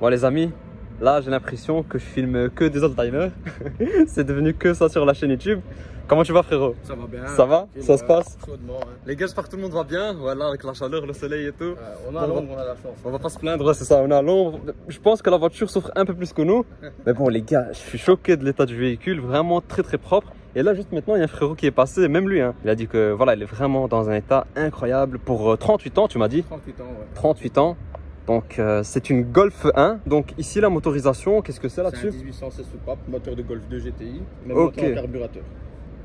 Bon les amis, là j'ai l'impression que je filme que des oldtimers. C'est devenu que ça sur la chaîne YouTube. Comment tu vas frérot? Ça va bien. Ça va? Ça se passe? Chaudement, hein. Les gars, j'espère que tout le monde va bien. Voilà, avec la chaleur, le soleil et tout. On a l'ombre, on a la chance. On va pas se plaindre, ouais, c'est ça, on a l'ombre. Je pense que la voiture souffre un peu plus que nous. Mais bon les gars, je suis choqué de l'état du véhicule, vraiment très propre. Et là juste maintenant, il y a un frérot qui est passé, même lui, hein. Il a dit que voilà, il est vraiment dans un état incroyable pour 38 ans, tu m'as dit? 38 ans, ouais. 38 ans. Donc c'est une Golf 1. Donc ici la motorisation, qu'est-ce que c'est là-dessus? C'est un 1816 soupape, moteur de Golf 2 GTI, même Ok. moteur en carburateur.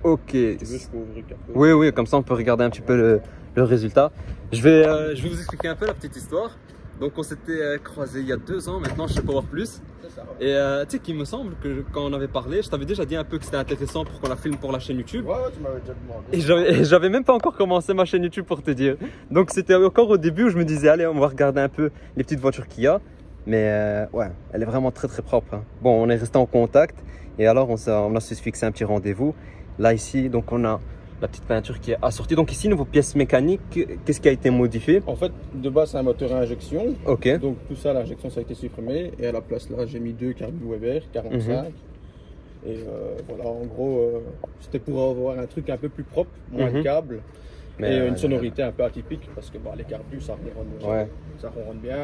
Ok. Si tu veux, je peux ouvrir le capot. Oui, comme ça on peut regarder un petit peu le résultat. Je vais vous expliquer un peu la petite histoire. Donc on s'était croisés il y a 2 ans maintenant chez Power Plus. C'est ça. Et tu sais qu'il me semble que quand on avait parlé, je t'avais déjà dit un peu que c'était intéressant pour qu'on la filme pour la chaîne YouTube. Ouais, tu m'avais déjà demandé. Et j'avais même pas encore commencé ma chaîne YouTube pour te dire. Donc c'était encore au début où je me disais allez on va regarder un peu les petites voitures qu'il y a. Mais ouais, elle est vraiment très propre, hein. Bon, on est resté en contact et alors on a su se fixer un petit rendez-vous. Là ici, donc on a la petite peinture qui est assortie. Donc ici, niveau pièces mécaniques, qu'est-ce qui a été modifié? En fait, de base, c'est un moteur à injection. Ok. Donc tout ça, l'injection, ça a été supprimé. Et à la place, là, j'ai mis 2 carbu Weber 45. Et voilà, en gros, c'était pour avoir un truc un peu plus propre, moins de câbles. Mais et une sonorité un peu atypique parce que bah, les carbus, ça ronronne bien.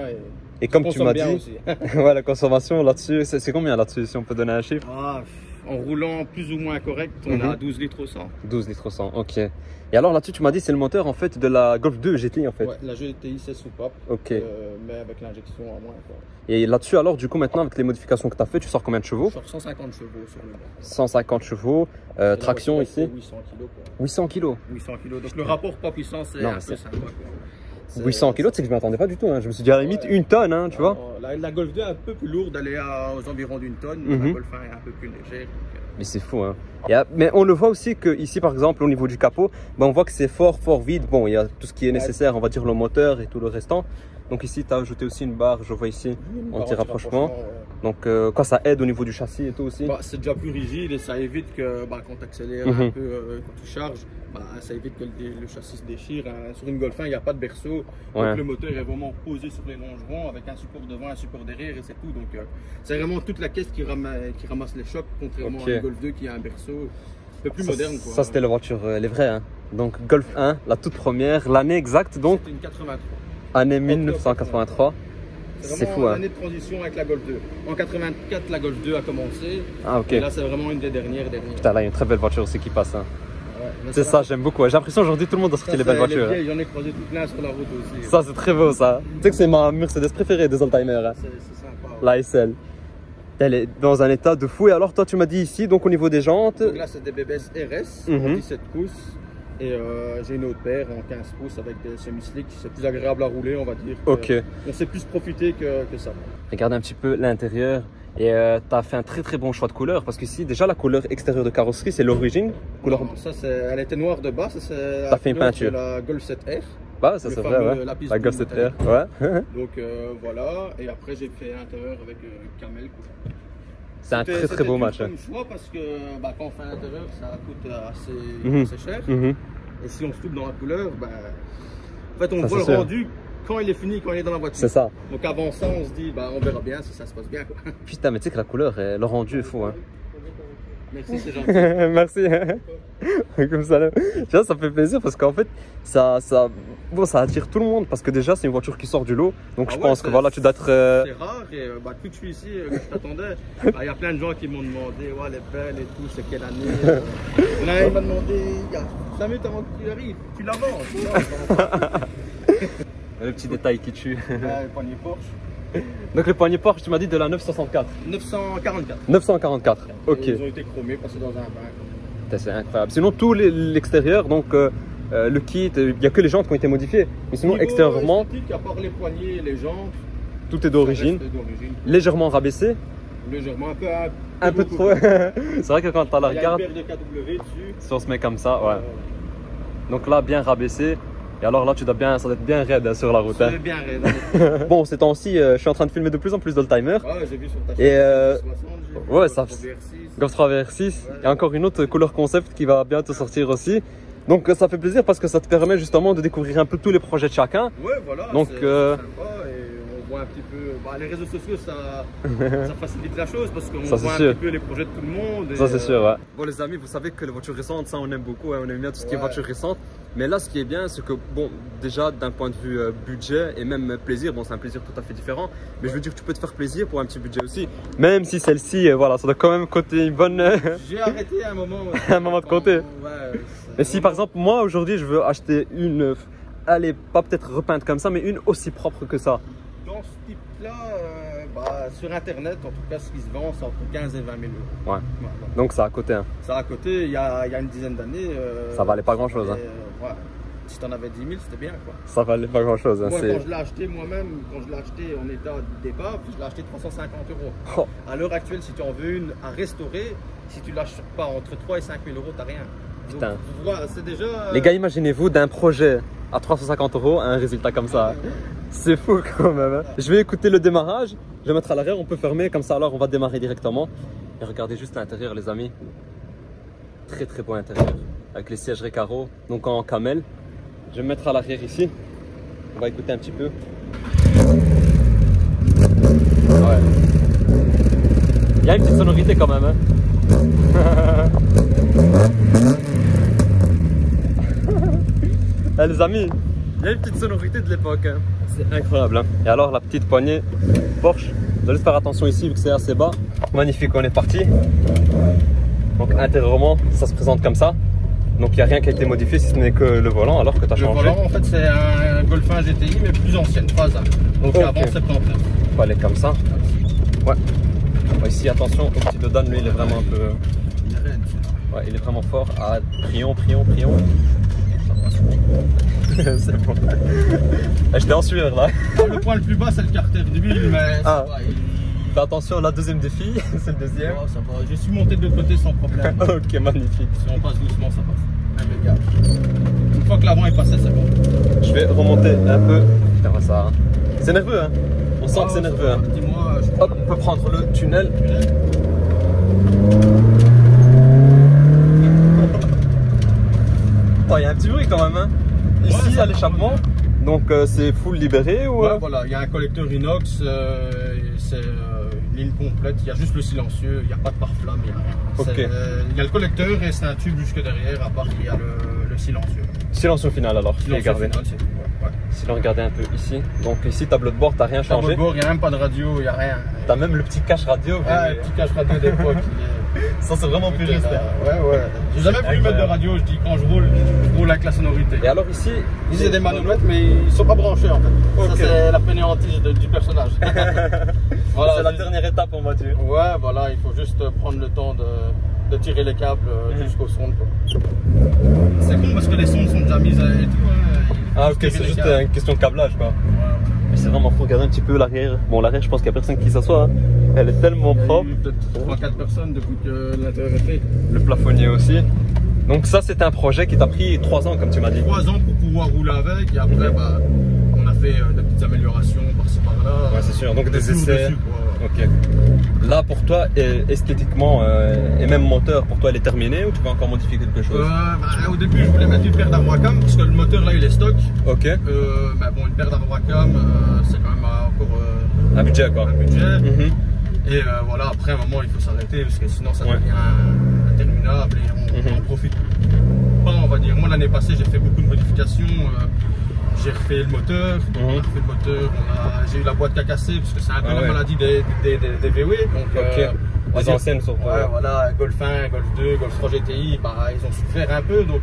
Et comme tu m'as bien dit, aussi. ouais, la consommation là-dessus, c'est combien là-dessus si on peut donner un chiffre? En roulant plus ou moins correct, on a 12 litres au 100. 12 litres au 100, ok. Et alors là-dessus, tu m'as dit c'est le moteur en fait de la Golf 2 GTI en fait. Ouais, la GTI c'est soupape, ok. mais avec l'injection à moins. Quoi. Et là-dessus alors, du coup maintenant avec les modifications que tu as fait, tu sors combien de chevaux? Je sors 150 chevaux sur le banc. 150 chevaux, traction ici 800 kg. 800 kg. 800 kg, donc le rapport poids-puissance c'est un peu sympa. Quoi. 800 kg, c'est que je ne m'attendais pas du tout, hein. Je me suis dit à la limite une tonne, hein, tu vois. La Golf 2 est un peu plus lourde, elle est aux environs d'une tonne, la Golf 1 est un peu plus légère. Mais c'est fou, hein. Mais on le voit aussi que ici par exemple au niveau du capot, ben, on voit que c'est fort vide. Bon, il y a tout ce qui est nécessaire, on va dire le moteur et tout le restant. Donc ici tu as ajouté aussi une barre, je vois ici, anti-rapprochement. Donc quoi, ça aide au niveau du châssis et tout aussi? C'est déjà plus rigide et ça évite que quand tu accélères un peu, quand tu charges, ça évite que le châssis se déchire. Sur une Golf 1, il n'y a pas de berceau, donc le moteur est vraiment posé sur les longerons avec un support devant, un support derrière et c'est tout. Donc c'est vraiment toute la caisse qui ramasse les chocs, contrairement à une Golf 2 qui a un berceau un peu plus moderne. Quoi. Ça c'était la voiture, les vraies, hein. Donc Golf 1, la toute première, l'année exacte donc? C'était une 83. Année 1983. C'est vraiment une année de transition avec la Golf 2. En 84, la Golf 2 a commencé. Ah ok. Et là, c'est vraiment une des dernières. Putain, là, il y a une très belle voiture aussi qui passe, hein. Ouais, c'est ça, j'aime beaucoup. J'ai l'impression aujourd'hui tout le monde a sorti les belles voitures. J'en ai croisé tout plein sur la route aussi. Ça, c'est très beau, ça. Tu sais que c'est ma Mercedes préférée des oldtimers, hein. C'est sympa. Ouais. La SL. Elle est dans un état de fou. Et alors, toi, tu m'as dit ici, donc au niveau des jantes. Donc là, c'est des BBS RS en 17 pouces. Et j'ai une autre paire en 15 pouces avec des semi-slick. C'est plus agréable à rouler, on va dire. Ok. On sait plus profiter que ça. Regardez un petit peu l'intérieur. Et tu as fait un très bon choix de couleur. Parce qu'ici, déjà, la couleur extérieure de carrosserie, c'est l'origine. Non, ça, elle était noire de bas. T'as fait une peinture. La Golf 7R. Bah, ça c'est vrai, ouais. La Golf 7R, ouais. Donc voilà. Et après, j'ai fait l'intérieur avec Camel. C'est un très beau match. C'est un choix parce que quand on fait à l'intérieur, ça coûte assez cher. Et si on se trouve dans la couleur, en fait, on voit le rendu quand il est fini, quand il est dans la voiture. C'est ça. Donc avant ça, on se dit, on verra bien si ça se passe bien. Quoi. Putain, mais tu sais que la couleur, le rendu est fou. Hein. Merci, c'est gentil. Merci. Comme ça, là. Tu vois, ça fait plaisir parce qu'en fait, ça attire tout le monde parce que déjà, c'est une voiture qui sort du lot. Donc je pense que voilà, tu dois être. C'est rare et depuis que je suis ici, que je t'attendais, il y a plein de gens qui m'ont demandé, ouais, elle est belle et tout, c'est quelle année. Là, il m'a demandé, il y a 5 minutes avant que tu arrives, tu la vends. Le petit détail qui tue. Le poignet Porsche. Donc le poignet Porsche, tu m'as dit de la 964. 944. 944, ok. Ils ont été chromés, passés dans un bain. C'est incroyable. Sinon, tout l'extérieur, donc le kit, il n'y a que les jantes qui ont été modifiées. Mais sinon, extérieurement, à part les poignées et les jantes, tout est d'origine. Légèrement rabaissé. Légèrement, un peu trop. C'est vrai que quand tu la regardes, il y a une paire de KW dessus. Si on se met comme ça, ouais. Donc là, bien rabaissé. Et alors là, ça doit être bien raide hein, sur la route. C'est bien raide. Bon, ces temps-ci, je suis en train de filmer de plus en plus d'oldtimers. Ouais, j'ai vu sur ta chaîne. Ouais, ça. Golf 3 VR6. Et encore une autre couleur concept qui va bientôt sortir aussi. Donc ça fait plaisir parce que ça te permet justement de découvrir un peu tous les projets de chacun. Ouais, voilà. Donc sympa et on voit un un petit peu. Bah, les réseaux sociaux, ça facilite la chose parce qu'on Ça, voit un sûr. petit peu les projets de tout le monde. Et, Ça c'est sûr, ouais. Bon les amis, vous savez que les voitures récentes, ça on aime beaucoup, hein, on aime bien tout ce qui est voitures récentes. Mais là ce qui est bien, c'est que bon, déjà d'un point de vue budget et même plaisir, bon c'est un plaisir tout à fait différent. Mais je veux dire que tu peux te faire plaisir pour un petit budget aussi. Même si celle-ci, voilà, ça doit quand même coûter une bonne... J'ai arrêté à un moment. Un moment de compter. Ouais, mais si par exemple, moi aujourd'hui je veux acheter une, allez, pas peut-être repeinte comme ça, mais une aussi propre que ça. Dans ce type-là, sur internet, en tout cas, ce qui se vend, c'est entre 15 et 20 000 euros. Ouais. Donc ça à côté. Hein. Ça à côté, il y a une dizaine d'années. Ça valait pas grand-chose. Hein. Ouais. Si tu en avais 10 000, c'était bien, quoi. Ça valait pas grand-chose. Hein, moi, quand je l'ai acheté moi-même, quand je l'ai acheté en état de départ, je l'ai acheté 350 euros. Oh. À l'heure actuelle, si tu en veux une à restaurer, si tu l'achètes pas entre 3 et 5 000 euros, t'as rien. Putain. Donc, voilà, c'est déjà... Les gars, imaginez-vous d'un projet à 350 euros un résultat comme ça. C'est fou quand même. Hein. Je vais écouter le démarrage. Je vais mettre à l'arrière, on peut fermer comme ça. Alors on va démarrer directement. Et regardez juste l'intérieur, les amis. Très très beau intérieur. Avec les sièges Recaro, donc en camel. Je vais me mettre à l'arrière ici. On va écouter un petit peu. Ouais. Il y a une petite sonorité quand même. Hein. Les amis, il y a une petite sonorité de l'époque. Hein. C'est incroyable. Hein. Et alors la petite poignée Porsche. Vous allez faire attention ici vu que c'est assez bas. Magnifique, on est parti. Donc intérieurement, ça se présente comme ça. Donc il n'y a rien qui a été modifié si ce n'est que le volant alors que tu as changé. Le volant en fait c'est un Golf 1 GTI mais plus ancienne, 3 ans. Donc avant 79. On va aller comme ça. Ouais. Bon, ici attention au petit Dodan, lui il est vraiment un peu... Il est raide. Ouais, il est vraiment fort. Ah, prions. C'est bon. J'étais en sueur là. Le point le plus bas c'est le carter d'huile mais ça va, Fais attention, la deuxième défi, c'est le deuxième. Oh, ça va. Je suis monté de l'autre côté sans problème. Ok, magnifique. Si on passe doucement, ça passe. Impeccable. Une fois que l'avant est passé, c'est bon. Je vais remonter un peu. Putain, ça. C'est nerveux, hein. On sent que c'est nerveux. Hein. Dis-moi. Hop, on peut prendre le tunnel. Oh, il y a un petit bruit quand même. Hein. Ici, à l'échappement. Donc c'est full libéré ou... Ouais, voilà, il y a un collecteur inox, c'est une ligne complète, il y a juste le silencieux, il n'y a pas de pare-flamme, il n'y a rien. Okay. Il y a le collecteur et c'est un tube jusque derrière, à part qu'il y a le silencieux. Silencieux final alors, silencieux final, c'est tout. Ouais. Si on regardait un peu ici, donc ici tableau de bord, t'as rien changé. Tableau de bord, il n'y a même pas de radio, il n'y a rien. T'as même le petit cache radio. Ah, le petit cache radio d'époque. Ça c'est vraiment puriste. Ouais. J'ai jamais voulu mettre de radio, je dis quand je roule avec la sonorité. Et alors ici il y a des manomètres mais ils sont pas branchés en fait. Okay. Ça c'est la fainéantise du personnage. Voilà, c'est la dernière étape on va dire. Ouais voilà, il faut juste prendre le temps de tirer les câbles jusqu'aux sondes. C'est con parce que les sondes sont déjà mises et tout. Hein. Ah ok, c'est juste une question de câblage quoi. Ouais. Mais c'est vraiment, faut regarder un petit peu l'arrière. Bon l'arrière je pense qu'il n'y a personne qui s'assoit. Hein. Elle est tellement propre. Il y a peut-être 3-4 personnes depuis que l'intérieur est fait. Le plafonnier aussi. Donc ça c'est un projet qui t'a pris 3 ans comme tu m'as dit. 3 ans pour pouvoir rouler avec et après on a fait des petites améliorations par-ci par-là. Ouais c'est sûr, donc des essais. Dessus, ok. Là pour toi, esthétiquement et même moteur, pour toi elle est terminée ou tu vas encore modifier quelque chose? Au début je voulais mettre une paire d'Abracam parce que le moteur là il est stock. Ok. Bon, une paire d'Abracam c'est quand même encore un budget quoi. Un budget. Et voilà, après un moment il faut s'arrêter parce que sinon ça devient interminable et on en profite pas, on va dire. Moi l'année passée j'ai fait beaucoup de modifications, j'ai refait le moteur, j'ai eu la boîte qui a cassé parce que c'est un peu la maladie des VW. Donc, les anciennes surtout. Ouais, voilà, Golf 1, Golf 2, Golf 3 GTI, ils ont souffert un peu donc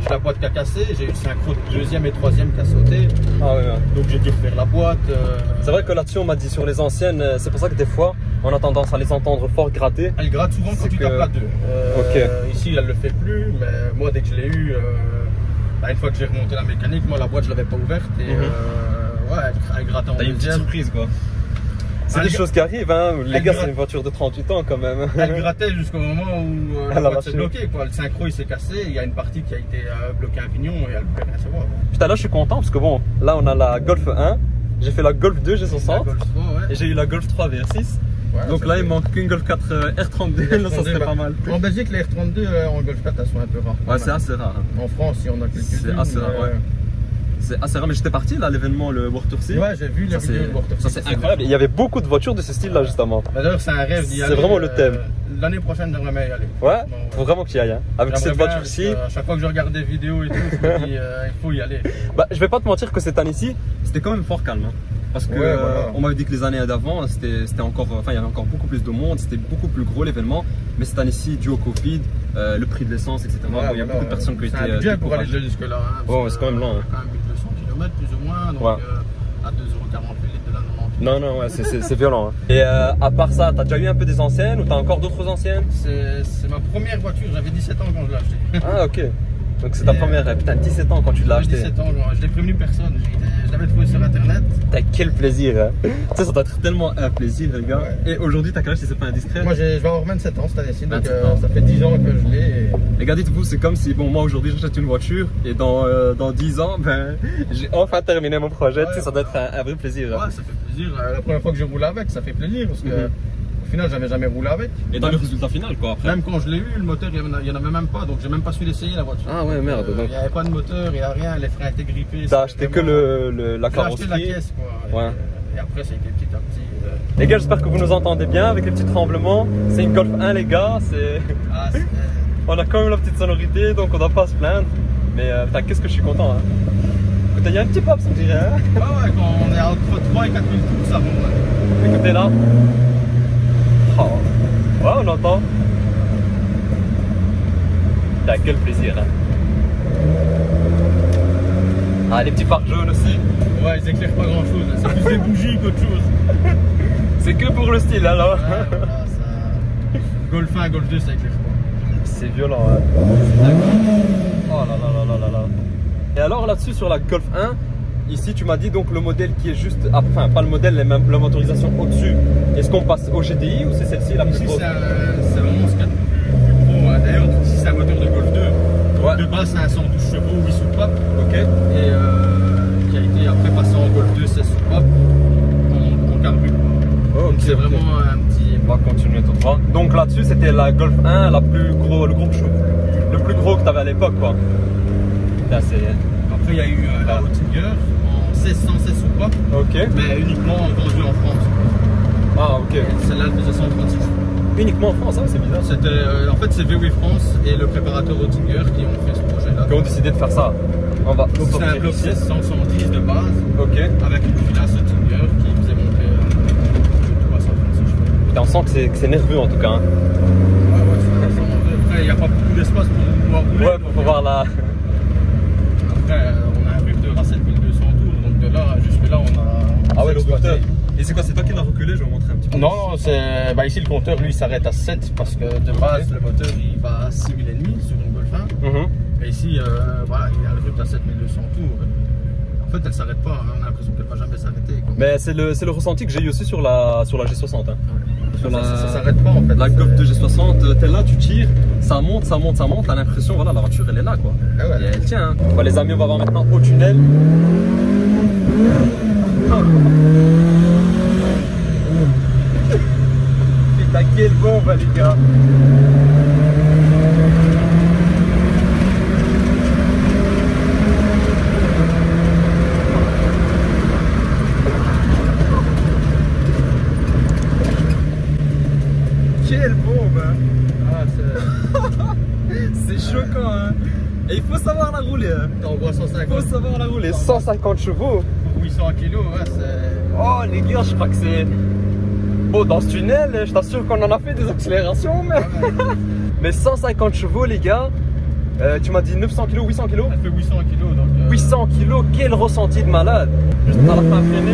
j'ai la boîte qui a cassé, j'ai eu le synchro de deuxième et troisième qui a sauté. Donc j'ai dû refaire la boîte. C'est vrai que là-dessus on m'a dit sur les anciennes, c'est pour ça que des fois on a tendance à les entendre fort gratter. Elle gratte souvent quand tu tapes la 2. Ici elle le fait plus, mais moi dès que je l'ai eu, une fois que j'ai remonté la mécanique, moi la boîte je l'avais pas ouverte et elle grattait en deuxième. T'as une petite surprise quoi. C'est des choses qui arrivent, hein. Les gars, c'est une voiture de 38 ans quand même. Elle grattait jusqu'au moment où la boîte s'est bloquée. Le synchro il s'est cassé, il y a une partie qui a été bloquée à un pignon et elle ne pouvait rien savoir. Putain, là je suis content parce que bon, là on a la Golf 1, j'ai fait la Golf 2 G60 et j'ai eu la Golf 3 VR6. Donc là il manque qu'une Golf 4 R32, là ça serait pas mal. En Belgique, les R32 en Golf 4 elles sont un peu rares. Ouais, c'est assez rare. En France, il y en a quelques-unes. C'est assez rare, ouais. C'est assez rare, mais j'étais parti là à l'événement, le World Tour C. Ouais, j'ai vu la vidéo de World Tour C. Ça c'est incroyable. Il y avait beaucoup de voitures de ce style là justement. D'ailleurs, c'est un rêve d'y aller. C'est vraiment le thème. L'année prochaine, j'aimerais bien y aller. Ouais, faut vraiment que tu y ailles. Hein. Avec cette voiture-ci. À chaque fois que je regarde des vidéos et tout, je me dis, il faut y aller. Bah, je vais pas te mentir que cette année-ci, c'était quand même fort calme. Hein. Parce que voilà. On m'avait dit que les années d'avant, c'était encore, enfin, il y avait encore beaucoup plus de monde, c'était beaucoup plus gros l'événement. Mais cette année-ci, dû au Covid, le prix de l'essence, etc. Il y a beaucoup de personnes qui ont été. C'est un budget pour aller jusque-là. Hein, oh, c'est quand même long. Quand même 1200 km plus ou moins, donc à 2,40 € le litre de la 98. Non, ouais, c'est violent. Hein. Et à part ça, t'as déjà eu un peu des anciennes ou t'as encore d'autres anciennes? C'est ma première voiture, j'avais 17 ans quand je l'ai acheté. Ah, ok. Donc c'est ta première, putain, 17 ans quand tu l'as acheté. 17 ans, je l'ai prévenu personne, je l'avais trouvé sur internet. T'as quel plaisir, hein. Tu sais, ça doit être tellement un plaisir, les gars. Ouais. Et aujourd'hui, t'as quel âge si c'est pas indiscret? Moi, je vais avoir 27 ans cette année-ci, donc ça fait 10 ans que je l'ai. Et... Les gars, dites-vous, c'est comme si, bon, moi aujourd'hui, j'achète une voiture et dans 10 ans, ben, j'ai enfin terminé mon projet. Tu sais, ça doit être un vrai plaisir. Ouais, ça fait plaisir. La première fois que je roule avec, ça fait plaisir parce que. Au final, j'avais jamais roulé avec. Et dans le résultat final, quoi, après? Même quand je l'ai eu, le moteur, il n'y en avait même pas, donc j'ai même pas su l'essayer la voiture. Ah ouais, merde. Il n'y avait pas de moteur, il n'y a rien, les freins étaient grippés. T'as acheté que la carrosserie? J'ai acheté la caisse, quoi. Ouais. Et après, ça a été petit à petit. Les gars, j'espère que vous nous entendez bien avec les petits tremblements. C'est une Golf 1, les gars. On a quand même la petite sonorité, donc on doit pas se plaindre. Mais putain, qu'est-ce que je suis content. Hein. Écoutez, il y a un petit pop, ça me dirait. Hein. Ouais, quand on est entre 3 et 4 000 tours, ça monte. Hein. Écoutez là. Oh. Ouais, on entend. T'as quel plaisir. Hein. Ah, les petits phares jaunes aussi. Ouais, ils éclairent pas grand chose. C'est plus des bougies qu'autre chose. C'est que pour le style alors. Ouais, voilà, ça... Golf 1, Golf 2, ça éclaire pas. C'est violent. Hein. Oh là là là là là là. Et alors là-dessus, sur la Golf 1, ici tu m'as dit donc le modèle qui est juste, enfin pas le modèle, mais la motorisation au-dessus. Est-ce qu'on passe au GTI ou c'est celle-ci la plus grosse? Ici c'est vraiment ce qu'il y a de plus gros. D'ailleurs ici c'est un moteur de Golf 2. Ouais. De base c'est un 112 chevaux 8 soupapes. Ok. Et qui a été après passé en Golf 2 16 soupapes en carbure. Oh, donc c'est vraiment un petit... On va continuer tout droit. Donc là-dessus c'était la Golf 1, le plus gros que tu avais à l'époque quoi. Là, après il y a eu la Oettinger en 1616 soupapes. Ok. Mais uniquement vendue en France. Ah ok. Celle-là elle faisait 136 chevaux. Uniquement en France, hein, c'est bizarre. En fait c'est VW France et le préparateur Oettinger qui ont fait ce projet-là. Qui ont décidé de faire ça. On va c'est un bloc 1610 de base. Ok. Avec une culasse Oettinger qui faisait monter tout à 136 chevaux. Et on sent que c'est nerveux en tout cas. Hein. Ouais, après il n'y a pas beaucoup d'espace pour pouvoir rouler. Ouais, pour pouvoir la... Après on a un rupteur à 7200 tours, donc de là jusque là on a... Ah ouais, le compteur. Et c'est quoi, c'est toi qui l'as reculé? Je vais vous montrer un petit peu. Non, c'est ici le compteur lui s'arrête à 7 parce que de base le moteur il va à 6000 et demi sur une Golf 1. Et ici voilà, il a le rupteur à 7200 tours. En fait elle s'arrête pas, on a l'impression qu'elle va jamais s'arrêter. Mais c'est le ressenti que j'ai eu aussi sur la G60. Hein. Ouais. Ça s'arrête pas en fait. La Golf 2 G60, t'es là, tu tires, ça monte, t'as l'impression, voilà, la voiture elle est là quoi. Ah ouais. Et elle tient. Hein. Bon, les amis, on va voir maintenant au tunnel. Putain, quelle bombe les gars. Quelle bombe hein. Ah, c'est choquant hein. Et il faut savoir la rouler hein. On voit 150. Il faut savoir la rouler. 150 chevaux. Pour 800 kg, ouais, c'est... Oh les gars, je crois que c'est... Bon, dans ce tunnel, je t'assure qu'on en a fait des accélérations, mais... mais 150 chevaux les gars. Tu m'as dit 900 kg, 800 kg? Elle fait 800 kg donc... 800 kg, quel ressenti de malade. Juste à la fin freiner.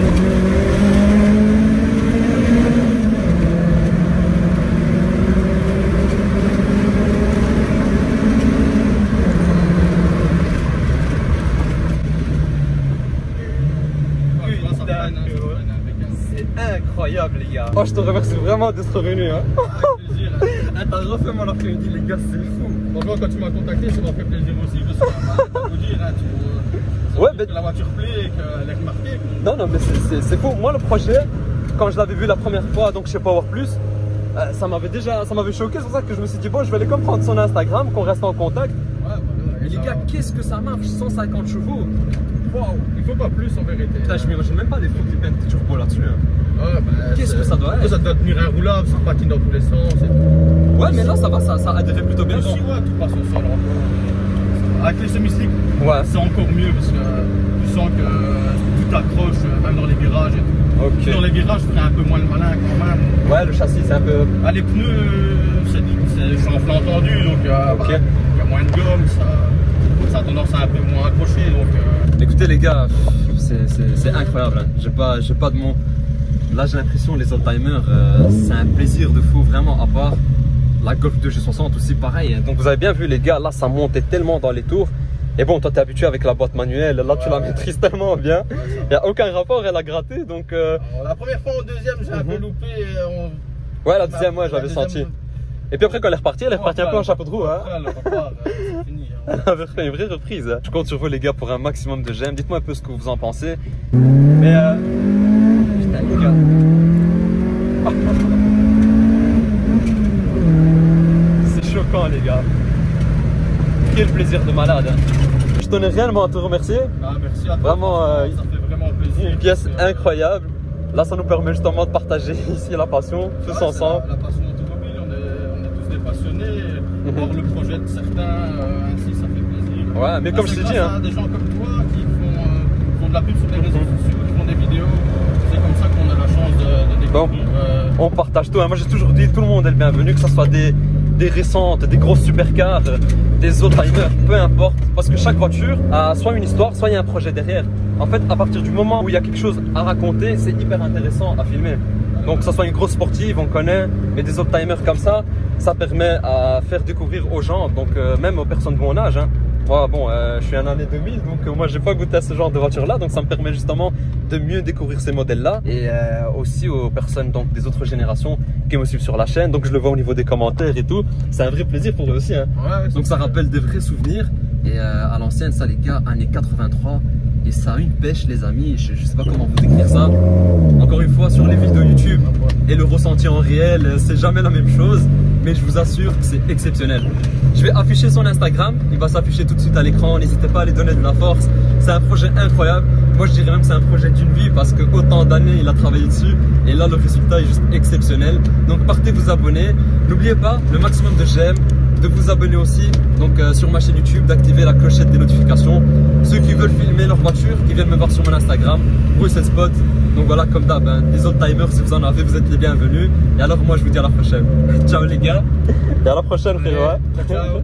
C'est incroyable les gars. Oh, je te remercie vraiment d'être revenu hein. Avec plaisir. Ah, t'as refait mon après-midi les gars, c'est fou. Franchement quand tu m'as contacté ça m'a fait plaisir aussi parce que faut dire hein, que la voiture plaît et qu'elle est remarquée. Non mais c'est fou. Moi le projet, quand je l'avais vu la première fois donc chez Power Plus, ça m'avait choqué, c'est pour ça que je me suis dit bon je vais aller comprendre son Instagram, qu'on reste en contact. Ouais, voilà, et les gars, qu'est-ce que ça marche 150 chevaux. Waouh, il faut pas plus en vérité. Putain, je m'imagine même pas les faux qui peinent des turbos là-dessus. Hein. Ouais, bah, qu'est-ce que ça doit être? Ça doit tenir un roulable, ça patine dans tous les sens. Et tout. Ouais, mais là ça va, ça adhérait plutôt bien. Si, ouais, tout passe au sol encore. Avec les semi-slicks, ouais. c'est encore mieux parce que tu sens que tout accroche, même dans les virages et tout. Okay. Dans les virages, tu ferais un peu moins le malin quand même. Ouais, le châssis c'est un peu. Ah, les pneus, c'est en flanc tendu, donc okay. bah, il y a moins de gomme, ça a tendance à un peu moins accrocher. Donc, écoutez les gars, c'est incroyable, hein. J'ai pas de mots. Là j'ai l'impression les oldtimers, c'est un plaisir de fou vraiment à part. La Golf 2 G60 aussi pareil. Donc vous avez bien vu les gars, là ça montait tellement dans les tours. Et bon, toi t'es habitué avec la boîte manuelle, là tu la maîtrises tellement bien. Il n'y a aucun rapport, elle a gratté donc... La première fois en deuxième j'ai un peu loupé. Ouais, la deuxième, ouais, j'avais senti. Et puis après quand elle est repartie un peu en chapeau de roue. Hein. C'est fini. On avait fait une vraie reprise. Hein. Je compte sur vous les gars pour un maximum de j'aime. Dites-moi un peu ce que vous en pensez. Mais putain les gars. C'est choquant les gars. Quel plaisir de malade. Hein. Je tenais réellement à te remercier. Ah, merci à toi. Vraiment, ça fait vraiment plaisir. Une pièce incroyable. Là ça nous permet justement de partager ici la passion, tous ensemble. La passion automobile, on est tous des passionnés. Voir le projet de certains, ainsi ça fait plaisir. Ouais, mais comme je t'ai dit, hein. Des gens comme toi qui font de la pub sur les réseaux sociaux, qui font des vidéos. C'est comme ça qu'on a la chance de découvrir. Bon, on partage tout. Hein. Moi j'ai toujours dit tout le monde est le bienvenu, que ce soit des récentes, des grosses supercars, des oldtimers, peu importe. Parce que chaque voiture a soit une histoire, soit il y a un projet derrière. En fait, à partir du moment où il y a quelque chose à raconter, c'est hyper intéressant à filmer. Donc que ce soit une grosse sportive, on connaît, mais des oldtimers comme ça permet à faire découvrir aux gens, donc même aux personnes de mon âge. Hein. Moi, bon, je suis un année 2000, donc moi j'ai pas goûté à ce genre de voiture là, donc ça me permet justement de mieux découvrir ces modèles là et aussi aux personnes donc des autres générations qui me suivent sur la chaîne, donc je le vois au niveau des commentaires et tout, c'est un vrai plaisir pour eux aussi. Hein. Ouais, donc ça rappelle des vrais souvenirs et à l'ancienne ça les gars, année 83 et ça a une pêche les amis, je sais pas comment vous décrire ça. Encore une fois sur les vidéos YouTube et le ressenti en réel, c'est jamais la même chose. Mais je vous assure que c'est exceptionnel. Je vais afficher son Instagram, il va s'afficher tout de suite à l'écran, n'hésitez pas à lui donner de la force. C'est un projet incroyable, moi je dirais même que c'est un projet d'une vie parce que autant d'années il a travaillé dessus et là le résultat est juste exceptionnel. Donc partez vous abonner, n'oubliez pas le maximum de j'aime, de vous abonner aussi donc sur ma chaîne YouTube, d'activer la clochette des notifications. Ceux qui veulent filmer leur voiture, qui viennent me voir sur mon Instagram, Bruxelles Spot. Donc voilà, comme d'hab, hein, des oldtimers, si vous en avez, vous êtes les bienvenus. Et alors moi je vous dis à la prochaine. Ciao les gars, et à la prochaine frérot. Ciao.